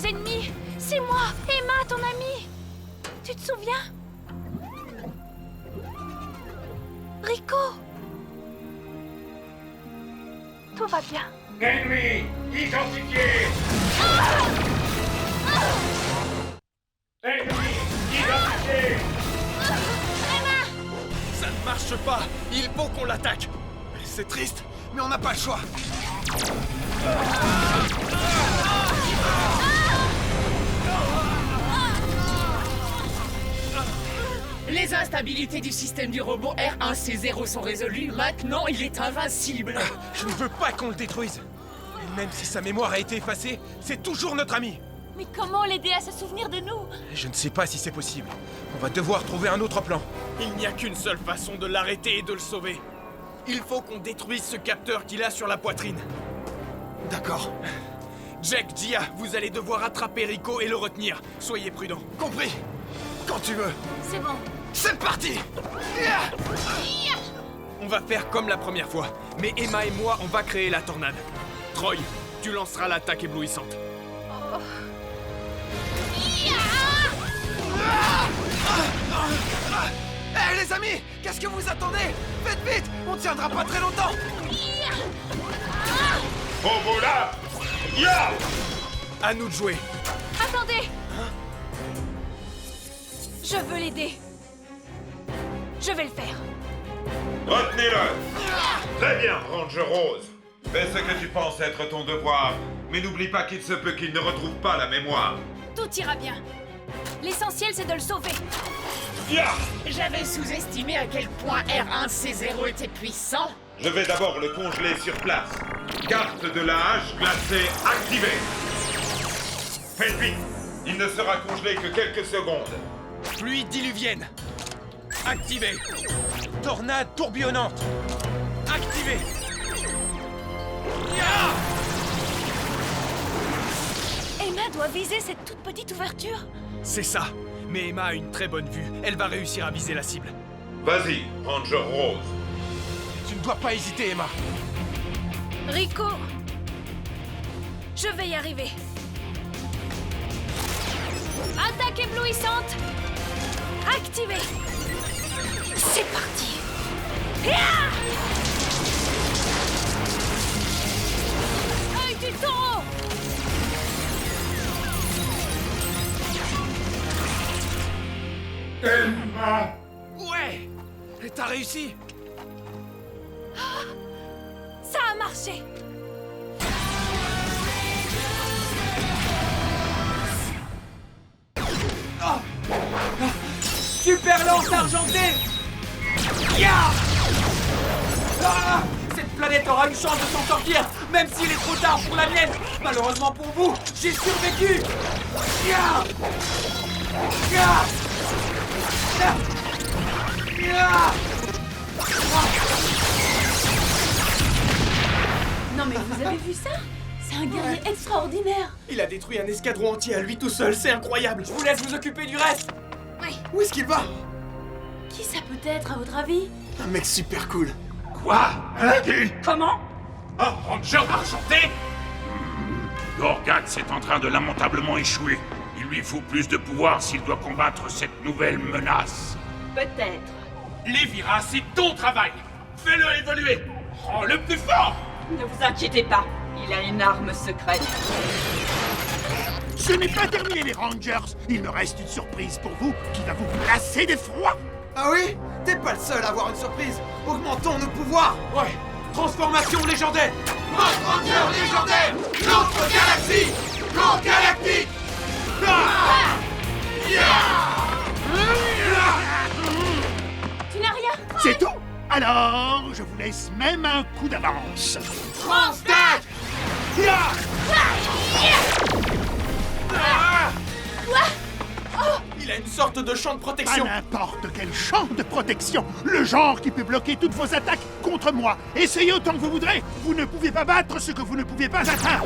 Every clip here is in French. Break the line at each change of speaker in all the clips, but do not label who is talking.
des ennemis. C'est moi, Emma, ton amie. Tu te souviens? Rico. Tout va bien.
Ennemi identifié. Ennemi identifié.
Ça ne marche pas. Il faut qu'on l'attaque. C'est triste, mais on n'a pas le choix.
Les instabilités du système du robot R1C0 sont résolues. Maintenant, il est invincible.
Je ne veux pas qu'on le détruise. Et même si sa mémoire a été effacée, c'est toujours notre ami.
Mais comment l'aider à se souvenir de nous?
Je ne sais pas si c'est possible. On va devoir trouver un autre plan.
Il n'y a qu'une seule façon de l'arrêter et de le sauver. Il faut qu'on détruise ce capteur qu'il a sur la poitrine.
D'accord.
Jack, Gia, vous allez devoir attraper Rico et le retenir. Soyez prudents.
Compris. Quand tu veux.
C'est bon.
C'est parti.
On va faire comme la première fois. Mais Emma et moi, on va créer la tornade. Troy, tu lanceras l'attaque éblouissante.
Hé les amis, qu'est-ce que vous attendez? Faites vite, on tiendra pas très longtemps.
Robot là. Ya.
À nous de jouer.
Attendez. Je veux l'aider. Je vais le faire.
Retenez-le. Très bien, Ranger Rose. Fais ce que tu penses être ton devoir, mais n'oublie pas qu'il se peut qu'il ne retrouve pas la mémoire.
Tout ira bien. L'essentiel, c'est de le sauver.
Ya.
J'avais sous-estimé à quel point R1C0 était puissant.
Je vais d'abord le congeler sur place. Carte de la hache glacée activée. Faites vite. Il ne sera congelé que quelques secondes.
Pluie diluvienne. Activé.
Tornade tourbillonnante.
Activé.
Emma doit viser cette toute petite ouverture.
C'est ça. Mais Emma a une très bonne vue. Elle va réussir à viser la cible.
Vas-y, Ranger Rose.
Tu ne dois pas hésiter, Emma.
Rico. Je vais y arriver. Attaque éblouissante. Activée. C'est parti. Œil du taureau.
Emma.
Ouais. T'as réussi.
Ça a marché.
Super lance argentée. Cette planète aura une chance de s'en sortir, même s'il est trop tard pour la mienne. Malheureusement pour vous, j'ai survécu.
Non mais vous avez vu ça? C'est un guerrier extraordinaire.
Il a détruit un escadron entier à lui tout seul. C'est incroyable.
Je vous laisse vous occuper du reste.
Oui.
Où est-ce qu'il va?
Qui ça peut être à votre avis?
Un mec super cool.
Quoi? Qui?
Comment?
Un Ranger argenté? Gorgat est en train de lamentablement échouer. Il lui faut plus de pouvoir s'il doit combattre cette nouvelle menace.
Peut-être.
Lévira, c'est ton travail. Fais-le évoluer. Rends le plus fort.
Ne vous inquiétez pas, il a une arme secrète.
Ce n'est pas terminé les Rangers. Il me reste une surprise pour vous qui va vous glacer d'effroi.
Ah oui? T'es pas le seul à avoir une surprise. Augmentons nos pouvoirs. Ouais. Transformation légendaire. Mode Ranger légendaire. L'autre galaxie. Camp galactique.
Tu n'as rien?
C'est tout. Alors, je vous laisse même un coup d'avance.
Transdac.
Il a une sorte de champ de
Pas
protection.
n'importe quel champ de protection. Le genre qui peut bloquer toutes vos attaques contre moi. Essayez autant que vous voudrez. Vous ne pouvez pas battre ce que vous ne pouvez pas atteindre.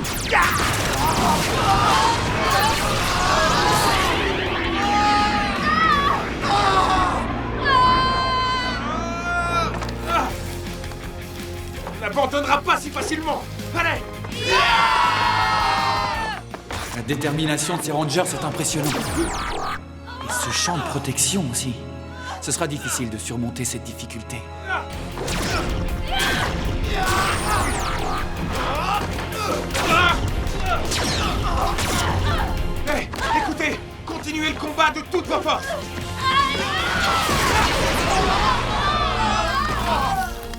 On n'abandonnera pas si facilement. Allez.
La détermination de ces rangers est impressionnante. Et ce champ de protection aussi. Ce sera difficile de surmonter cette difficulté.
Hé, écoutez, continuez le combat de toutes vos forces.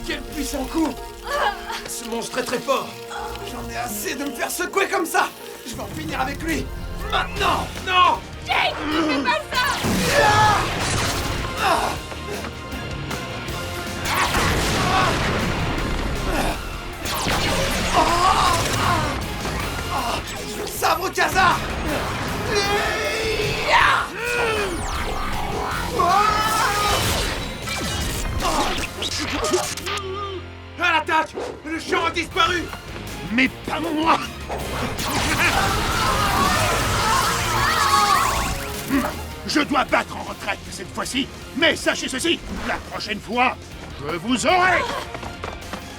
Quel puissant coup! Ce monstre est très fort. J'en ai assez de me faire secouer comme ça. Je vais en finir avec lui. Maintenant! Non!
Jake, ne fais pas ça!
Sabre Khazar! À l'attaque! Le champ a disparu!
Mais pas moi! Je dois battre en retraite cette fois-ci, mais sachez ceci, la prochaine fois, je vous aurai!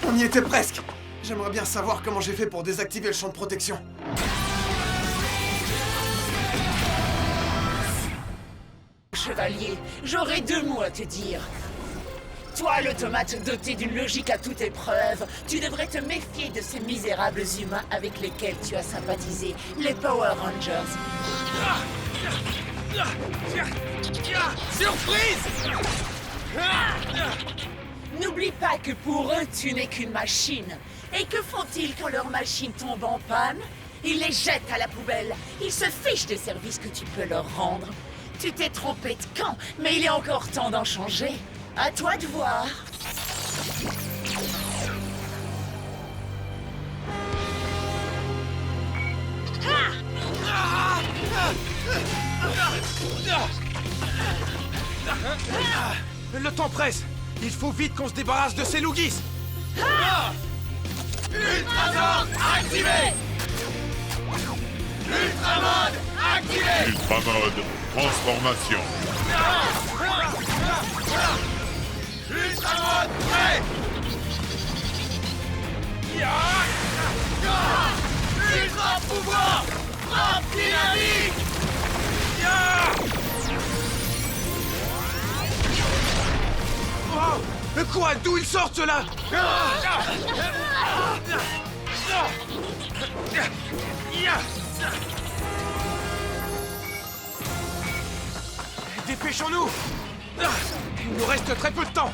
On y était presque. J'aimerais bien savoir comment j'ai fait pour désactiver le champ de protection.
Chevalier, j'aurais 2 mots à te dire. Toi, l'automate doté d'une logique à toute épreuve, tu devrais te méfier de ces misérables humains avec lesquels tu as sympathisé, les Power Rangers.
Surprise!
N'oublie pas que pour eux, tu n'es qu'une machine. Et que font-ils quand leur machine tombe en panne? Ils les jettent à la poubelle. Ils se fichent des services que tu peux leur rendre. Tu t'es trompé de camp, mais il est encore temps d'en changer. À toi de voir.
Le temps presse. Il faut vite qu'on se débarrasse de ces Lugis.
Ultramode activé! Ultramode activé!
Ultramode, transformation.
Ultramode prêt! Ultra pouvoir! Frappe dynamique!
Oh, quoi? D'où ils sortent ceux-là? Dépêchons-nous! Il nous reste très peu de temps!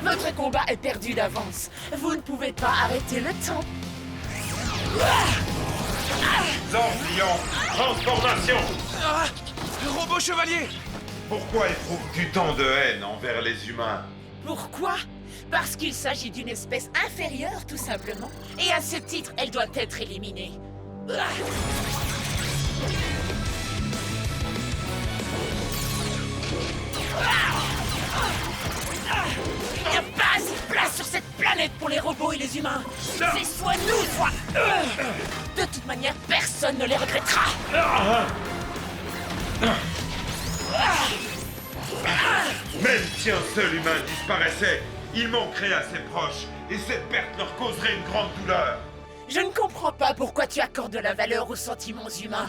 Votre combat est perdu d'avance. Vous ne pouvez pas arrêter le temps.
Zordion, transformation.
Robot chevalier!
Pourquoi éprouves-tu tant de haine envers les humains?
Pourquoi? Parce qu'il s'agit d'une espèce inférieure, tout simplement. Et à ce titre, elle doit être éliminée. Il n'y a pas assez de place sur cette planète pour les robots et les humains. C'est soit nous, soit eux. De toute manière, personne ne les regrettera.
Même si un seul humain disparaissait, il manquerait à ses proches, et cette perte leur causerait une grande douleur.
Je ne comprends pas pourquoi tu accordes de la valeur aux sentiments humains.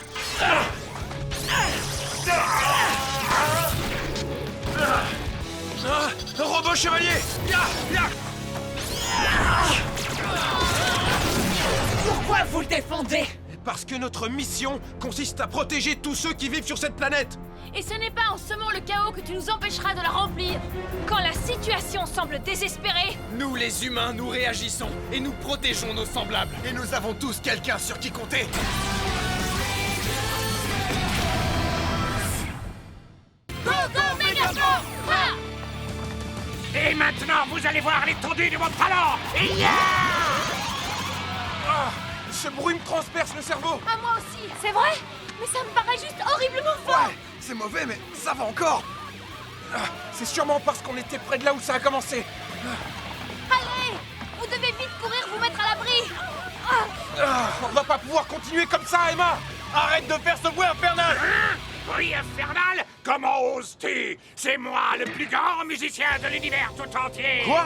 Robot chevalier!
Pourquoi vous le défendez?
Parce que notre mission consiste à protéger tous ceux qui vivent sur cette planète!
Et ce n'est pas en semant le chaos que tu nous empêcheras de la remplir. Quand la situation semble désespérée,
Nous, les humains, nous réagissons et nous protégeons nos semblables.
Et nous avons tous quelqu'un sur qui compter!
Et maintenant, vous allez voir l'étendue de mon talent!
Ce bruit me transperce le cerveau!
à moi aussi. C'est vrai? Mais ça me paraît juste horriblement fort.
Ouais, c'est mauvais, mais ça va encore! C'est sûrement parce qu'on était près de là où ça a commencé!
Allez, vous devez vite courir vous mettre à l'abri.
On va pas pouvoir continuer comme ça, Emma! Arrête de faire ce bruit infernal!
Bruit infernal? Comment oses-tu? C'est moi, le plus grand musicien de l'univers tout entier!
Quoi?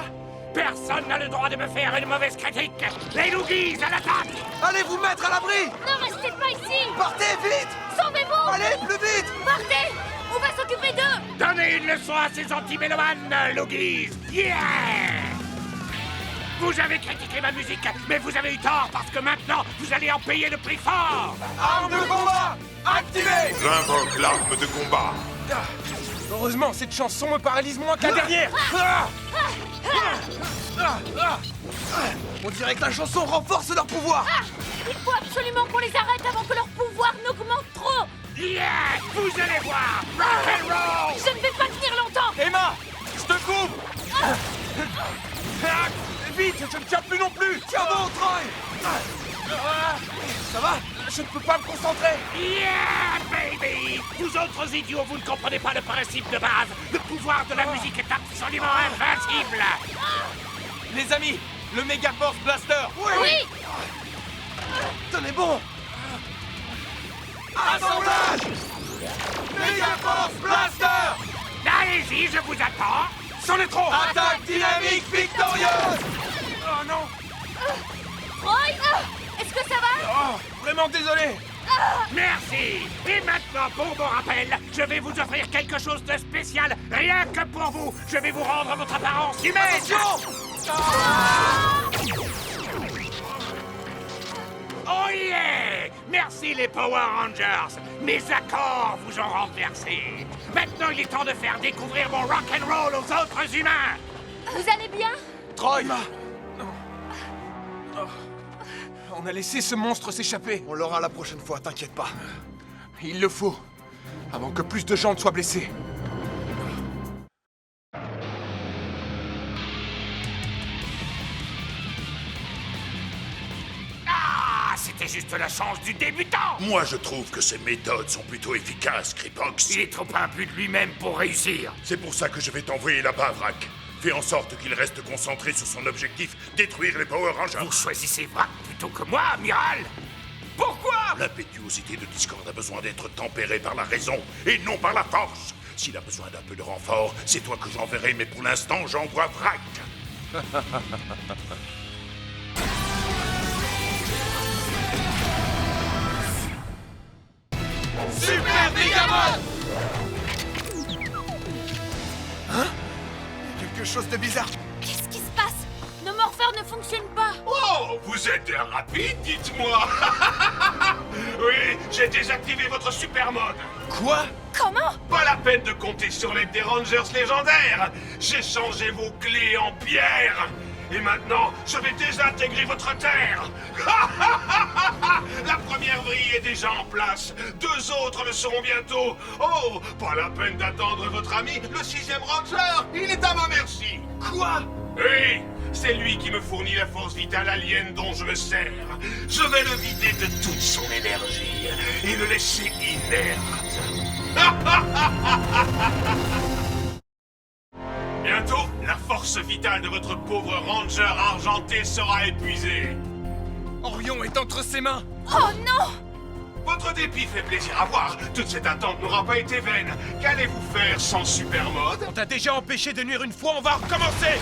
Personne n'a le droit de me faire une mauvaise critique. Les Loogies à l'attaque!
Allez vous mettre à l'abri!
Ne restez pas ici!
Partez, vite!
Sauvez-vous!
Allez, plus vite!
Partez! On va s'occuper d'eux!
Donnez une leçon à ces anti-mélomanes, Loogies! Yeah! Vous avez critiqué ma musique, mais vous avez eu tort parce que maintenant, vous allez en payer le prix fort!
Arme de combat! Activée!
J'invoque l'arme de combat.
Heureusement, cette chanson me paralyse moins que la dernière.
On dirait que la chanson renforce leur pouvoir!
Il faut absolument qu'on les arrête avant que leur pouvoir n'augmente trop!
Yeah! Vous allez voir! Rock'n'roll!
Je ne vais pas tenir longtemps!
Emma, je te couvre. Vite, je ne tiens plus non plus.
Tiens bon, Troy!
Ça va? Je ne peux pas me concentrer.
Yeah, baby! Vous autres idiots, vous ne comprenez pas le principe de base. Le pouvoir de la musique est absolument invincible.
Les amis, le Mega Force Blaster.
Oui!
Tenez bon! Assemblage! Mega Force Blaster!
Allez-y, je vous attends.
C'en est trop.
Attaque dynamique victorieuse!
Oh non.
Roy! Est-ce que ça va?
Oh, vraiment désolé.
Merci. Et maintenant, pour mon rappel, je vais vous offrir quelque chose de spécial, rien que pour vous. Je vais vous rendre votre apparence humaine.
Attention!
Oh yeah! Merci les Power Rangers! Mes accords vous ont renversé! Maintenant, il est temps de faire découvrir mon rock'n'roll aux autres humains!
Vous allez bien?
Troy. Non. Oh. On a laissé ce monstre s'échapper.
On l'aura la prochaine fois, t'inquiète pas.
Il le faut. Avant que plus de gens ne soient blessés.
Ah! C'était juste la chance du débutant!
Moi, je trouve que ces méthodes sont plutôt efficaces, Kripox.
Il est trop imbu de lui-même pour réussir!
C'est pour ça que je vais t'envoyer là-bas, Vrak. Fais en sorte qu'il reste concentré sur son objectif, détruire les Power Rangers.
Vous choisissez Vrak plutôt que moi, amiral! Pourquoi?
L'impétuosité de Discord a besoin d'être tempérée par la raison et non par la force. S'il a besoin d'un peu de renfort, c'est toi que j'enverrai, mais pour l'instant, j'envoie Vrak.
Super Megamon! Hein? Quelque chose de bizarre.
Qu'est-ce qui se passe? Nos morpheurs ne fonctionnent pas!
Oh, vous êtes rapide, dites-moi. Oui, j'ai désactivé votre super mode.
Quoi?
Comment?
Pas la peine de compter sur l'aide des Rangers légendaires. J'ai changé vos clés en pierre. Et maintenant, je vais désintégrer votre terre. La première vrille est déjà en place. 2 autres le seront bientôt. Oh, pas la peine d'attendre votre ami, le 6e Ranger. Il est à ma merci.
Quoi?
Oui, c'est lui qui me fournit la force vitale alien dont je me sers. Je vais le vider de toute son énergie et le laisser inerte. Bientôt, la force vitale de votre pauvre Ranger argenté sera épuisée.
Orion est entre ses mains.
Oh non!
Votre dépit fait plaisir à voir. Toute cette attente n'aura pas été vaine. Qu'allez-vous faire sans super mode?
On t'a déjà empêché de nuire une fois, on va recommencer.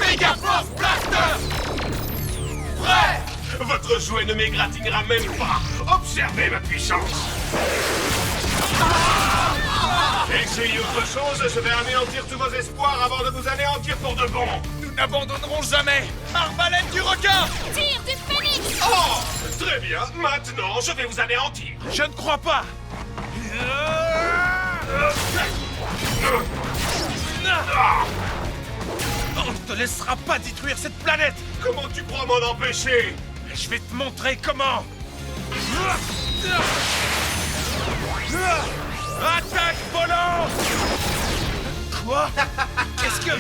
Mega Force Blaster! Prêt!
Votre jouet ne m'égratignera même pas. Observez ma puissance. Essayez autre chose, je vais anéantir tous vos espoirs avant de vous anéantir pour de bon.
Nous n'abandonnerons jamais. Arbalète du requin.
Tire du phénix!
Oh, très bien, maintenant je vais vous anéantir.
Je ne crois pas. On ne te laissera pas détruire cette planète.
Comment tu crois m'en empêcher?
Je vais te montrer comment. Attaque volante. Quoi? Qu'est-ce que...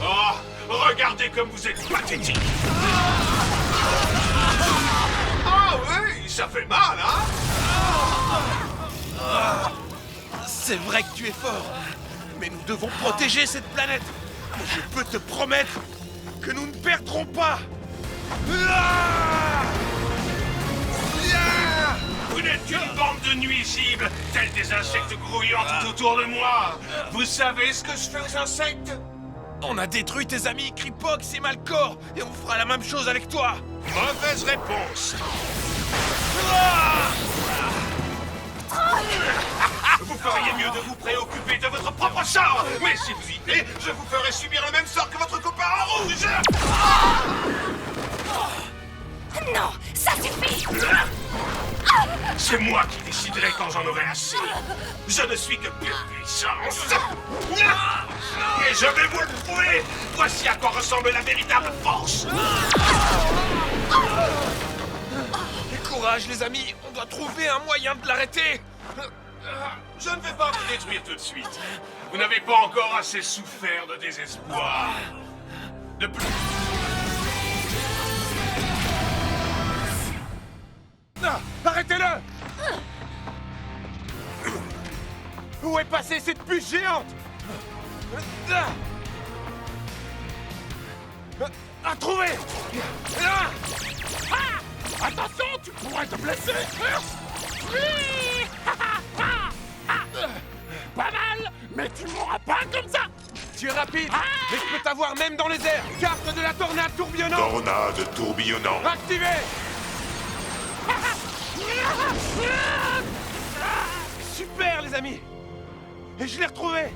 Oh, regardez comme vous êtes pathétique. Ah oui, ça fait mal, hein?
C'est vrai que tu es fort, mais nous devons protéger cette planète. Je peux te promettre que nous ne perdrons pas.
Vous n'êtes qu'une bande de
nuisibles, tels des insectes grouillants tout autour de moi. Vous savez ce que je fais aux insectes?
On a détruit tes amis Kripox et Malcor, et on fera la même chose avec toi.
Mauvaise réponse. Vous feriez mieux de vous préoccuper de votre propre sort. Mais si vous y tenez, je vous ferai subir le même sort que votre copain en rouge.
Non, ça suffit!
C'est moi qui déciderai quand j'en aurai assez. Je ne suis que pure puissance. Et je vais vous le prouver. Voici à quoi ressemble la véritable force.
Courage les amis, on doit trouver un moyen de l'arrêter.
Je ne vais pas vous détruire tout de suite. Vous n'avez pas encore assez souffert de désespoir. De plus...
Ah, arrêtez-le! Où est passée cette puce géante? À trouver!
Attention, tu pourrais te blesser. Pas mal, mais tu mourras pas comme ça.
Tu es rapide, mais je peux t'avoir même dans les airs. Carte de la tornade tourbillonnante.
Tornade tourbillonnant.
Activé. Super les amis. Et je l'ai retrouvé.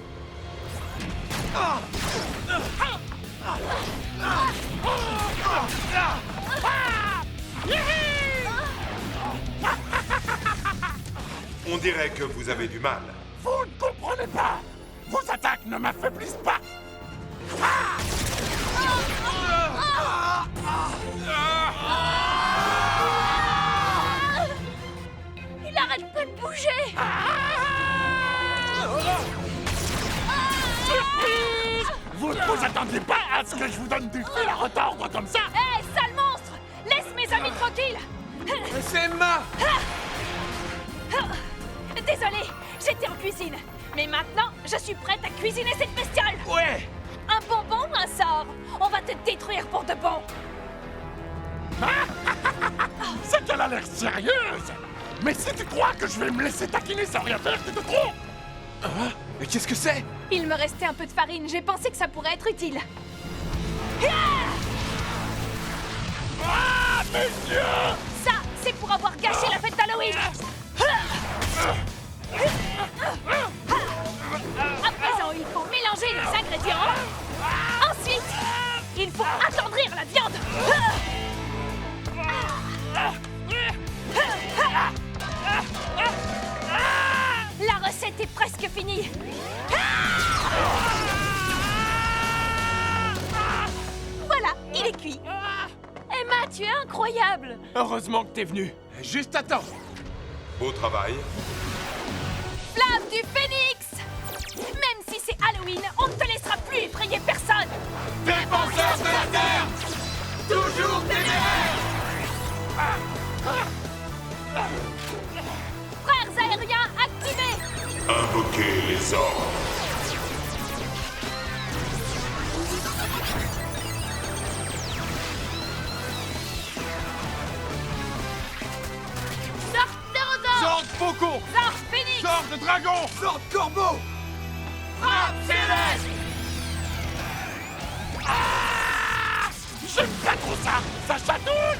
On dirait que vous avez du mal.
Vous ne comprenez pas. Vos attaques ne m'affaiblissent pas.
Il arrête pas de bouger!
Surprise! Vous ne vous attendiez pas à ce que je vous donne du fil à retordre comme ça?
Hé, sale monstre! Laisse mes amis tranquilles!
C'est Emma.
Désolée, j'étais en cuisine. Mais maintenant, je suis prête à cuisiner cette bestiole!
Ouais.
Un bonbon ou un sort? On va te détruire pour de bon!
C'est qu'elle a l'air sérieuse. Mais si tu crois que je vais me laisser taquiner sans rien faire, tu te trompes.
Mais qu'est-ce que c'est?
Il me restait un peu de farine, j'ai pensé que ça pourrait être utile.
Ah, mes yeux!
Ça, c'est pour avoir gâché la fête d'Halloween! À présent, il faut mélanger les ingrédients. Ensuite, il faut attendrir la viande. La recette est presque finie. Voilà, il est cuit. Emma, tu es incroyable.
Heureusement que t'es venu. Juste à temps.
Beau travail.
Flamme du phénix. Même si c'est Halloween, on ne te laissera plus effrayer personne.
Défenseurs de la Terre, toujours téméraires.
Frères aériens activés.
Invoquez les ordres.
Sorte Pterosaure.
Sort faucon.
Sorte phénix.
Sort de dragon.
Sort de corbeau.
Frappe céleste.
J'aime pas trop ça. Ça chatouille.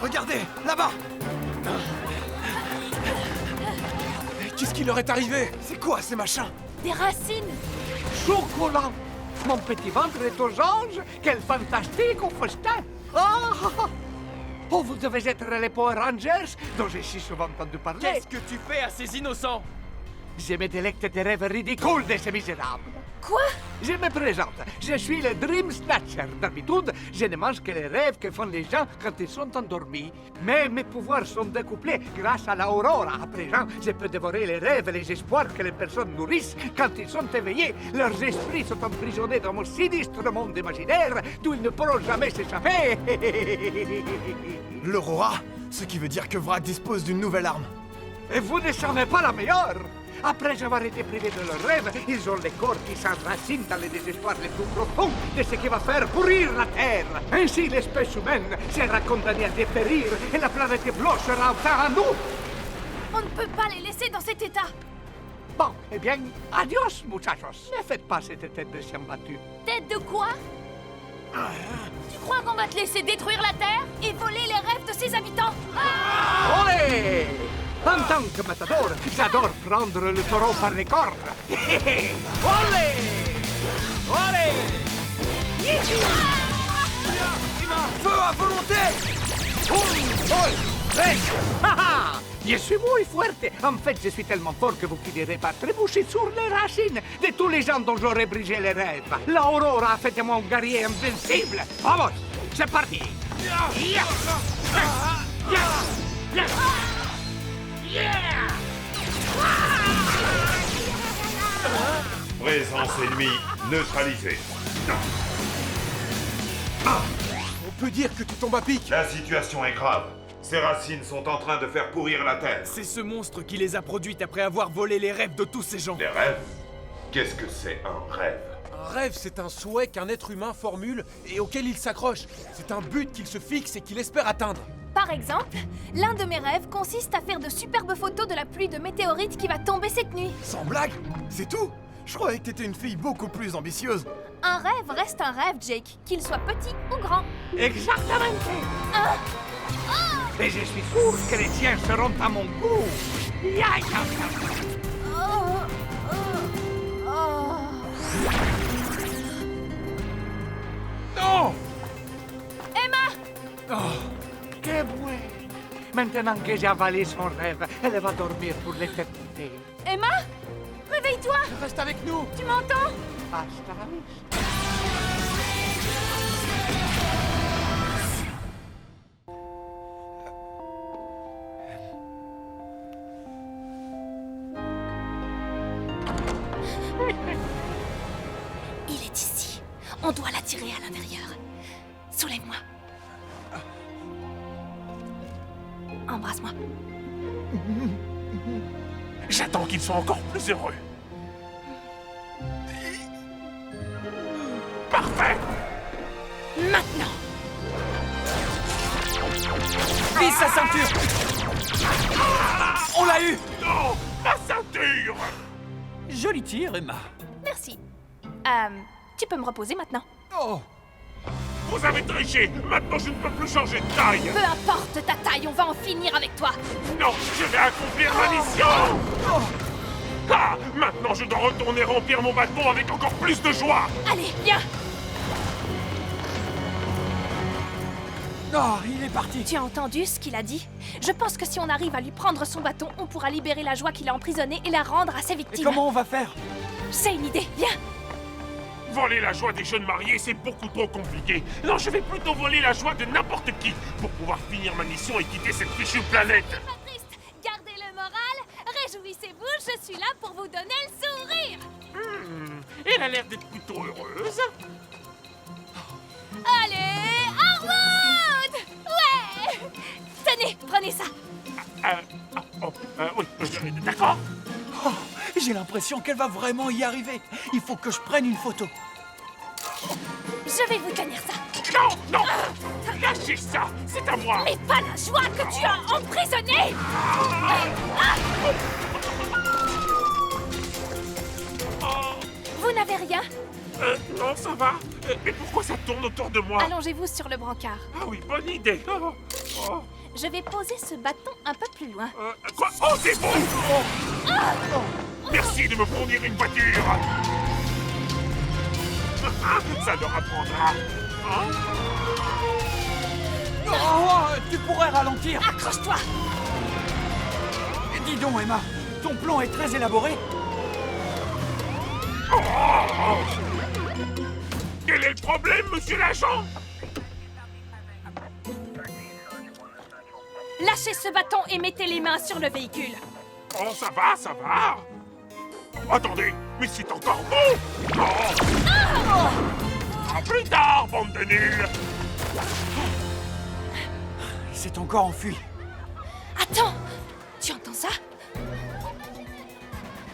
Regardez, là-bas.
Qu'est-ce qui leur est arrivé?
C'est quoi ces machins?
Des racines.
Chocolat. Mon petit ventre est aux anges. Quel fantastique au festin. Oh, vous devez être les Power Rangers dont j'ai si souvent entendu parler.
Qu'est-ce que tu fais à ces innocents?
Je me délecte des rêves ridicules de ces misérables.
Quoi?
Je me présente. Je suis le Dream Snatcher. D'habitude, je ne mange que les rêves que font les gens quand ils sont endormis. Mais mes pouvoirs sont décuplés grâce à l'Aurora. À présent, je peux dévorer les rêves et les espoirs que les personnes nourrissent quand ils sont éveillés. Leurs esprits sont emprisonnés dans mon sinistre monde imaginaire d'où ils ne pourront jamais s'échapper.
L'Aurora, ce qui veut dire que Vrag dispose d'une nouvelle arme.
Et vous ne savez pas la meilleure. Après avoir été privés de leurs rêves, ils ont les corps qui s'enracinent dans les désespoirs les plus profonds de ce qui va faire pourrir la Terre. Ainsi, l'espèce humaine sera condamnée à dépérir et la planète blanche sera enfin à nous.
On ne peut pas les laisser dans cet état.
Bon, eh bien, adios, muchachos. Ne faites pas cette tête de chien battu.
Tête de quoi? Tu crois qu'on va te laisser détruire la Terre et voler les rêves de ses habitants?
Olé! En tant que matador, j'adore prendre le taureau par les cornes. Olé! Olé!
Feu à volonté!
Je suis muy fuerte. En fait, je suis tellement fort que vous finirez par trébucher sur les racines de tous les gens dont j'aurais brisé les rêves. L'Aurora a fait de moi un guerrier invincible. Vamos, c'est parti.
Présence ennemie neutralisée.
On peut dire que tu tombes à pic.
La situation est grave. Ces racines sont en train de faire pourrir la Terre.
C'est ce monstre qui les a produites après avoir volé les rêves de tous ces gens.
Des rêves? Qu'est-ce que c'est un rêve?
Un rêve, c'est un souhait qu'un être humain formule et auquel il s'accroche. C'est un but qu'il se fixe et qu'il espère atteindre.
Par exemple, l'un de mes rêves consiste à faire de superbes photos de la pluie de météorites qui va tomber cette nuit.
Sans blague? C'est tout? Je croyais que t'étais une fille beaucoup plus ambitieuse.
Un rêve reste un rêve, Jake, qu'il soit petit ou grand.
Exactement. Et je suis sûr que les tiens seront à mon goût.
Non!
Emma!
Que bueno. Maintenant que j'ai avalé son rêve, elle va dormir pour l'éternité.
Emma? Réveille-toi!
Reste avec nous!
Tu m'entends?
Hasta la vista.
Il est ici. On doit l'attirer à l'intérieur. Soulève-moi. Embrasse-moi.
J'attends qu'ils soient encore plus heureux. Parfait!
Maintenant!
Vise sa ceinture! On l'a eu!
Non! Ma ceinture!
Joli tir, Emma.
Merci. Tu peux me reposer maintenant.
Oh!
Vous avez triché! Maintenant, je ne peux plus changer de taille!
Peu importe ta taille, on va en finir avec toi.
Non! Je vais accomplir ma mission! Ah! Maintenant, je dois retourner remplir mon bâton avec encore plus de joie!
Allez, viens!
Oh, il est parti!
Tu as entendu ce qu'il a dit? Je pense que si on arrive à lui prendre son bâton, on pourra libérer la joie qu'il a emprisonnée et la rendre à ses
Et
victimes.
comment on va faire?
J'ai une idée, viens!
Voler la joie des jeunes mariés, c'est beaucoup trop compliqué. Non, je vais plutôt voler la joie de n'importe qui pour pouvoir finir ma mission et quitter cette fichue planète.
Pas triste, gardez le moral, réjouissez-vous, je suis là pour vous donner le sourire.
Elle a l'air d'être plutôt heureuse.
Allez, en route! Ouais! Tenez, prenez ça.
Oui, d'accord.
Oh, j'ai l'impression qu'elle va vraiment y arriver. Il faut que je prenne une photo.
Je vais vous tenir ça.
Non, non! Lâchez ça! C'est à moi!
Mais pas la joie que tu as emprisonnée! Vous n'avez rien?
Non, ça va. Mais pourquoi ça tourne autour de moi?
Allongez-vous sur le brancard.
Ah oui, bonne idée.
Je vais poser ce bâton un peu plus loin.
Quoi? Oh, c'est bon! Merci de me fournir une voiture! Ça leur apprendra.
Oh, tu pourrais ralentir.
Accroche-toi!
Dis donc, Emma, ton plan est très élaboré.
Quel est le problème, monsieur l'agent?
Lâchez ce bâton et mettez les mains sur le véhicule.
Oh, ça va, ça va. Attendez, mais c'est encore bon. À plus tard, bande de nuls.
Il s'est encore enfui.
Attends! Tu entends ça?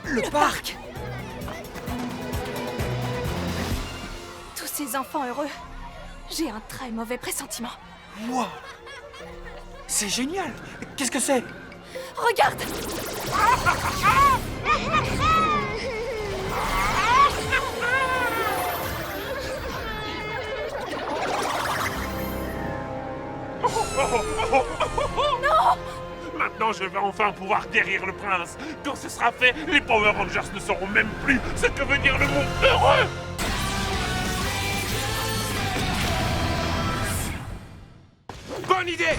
Le parc!
Tous ces enfants heureux. J'ai un très mauvais pressentiment.
Moi! C'est génial! Qu'est-ce que c'est?
Regarde! Non!
Maintenant, je vais enfin pouvoir guérir le prince. Quand ce sera fait, les Power Rangers ne sauront même plus ce que veut dire le mot heureux.
Bonne idée!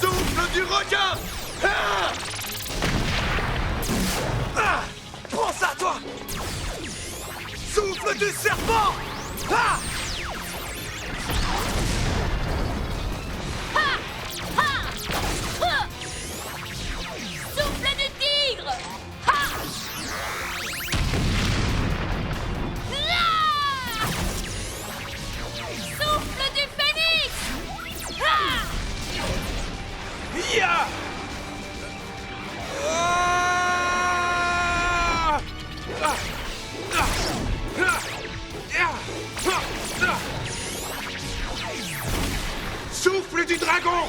Souffle du requin! Prends ça, toi! Souffle du serpent!
Souffle du tigre! Souffle du phénix!
Ya! Souffle du dragon!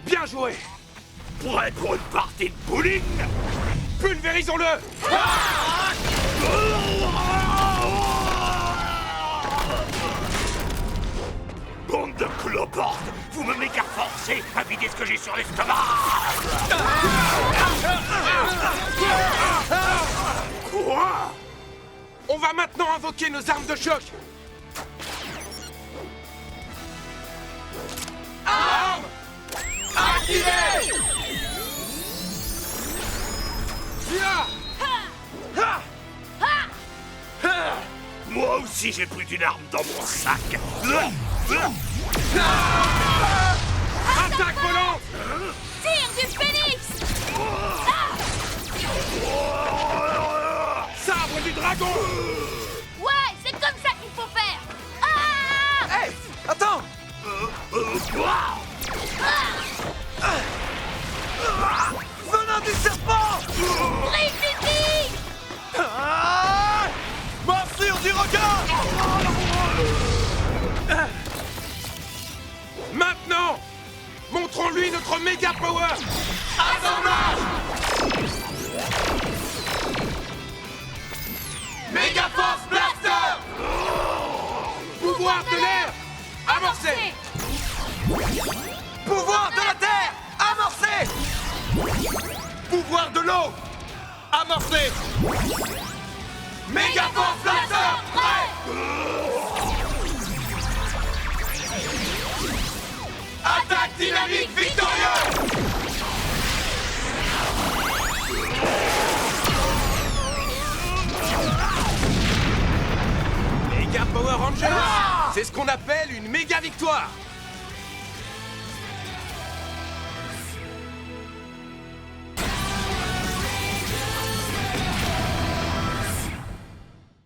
Bien joué!
Prêt pour une partie de bowling?
Pulvérisons-le!
Bande de cloportes! Vous me méga forcez à vider ce que j'ai sur l'estomac!
Quoi? On va maintenant invoquer nos armes de choc! Armes activées!
Moi aussi j'ai plus d'une arme dans mon sac!
Attaque volante!
Tire du phénix!
Sabre du dragon!
Ouais, c'est comme ça qu'il faut faire!
Hey! Attends! Venin du serpent!
Trifidi!
Morsure du requin!
Maintenant, montrons-lui notre méga power!
Assemblage! Méga Force Blaster!
Pouvoir de l'air amorcé!
Pouvoir de la terre! Amorcé!
Pouvoir de l'eau amorcé!
Méga Force Blaster! Prêt! Attaque dynamique victorieuse!
Méga Power Rangers! C'est ce qu'on appelle une méga victoire!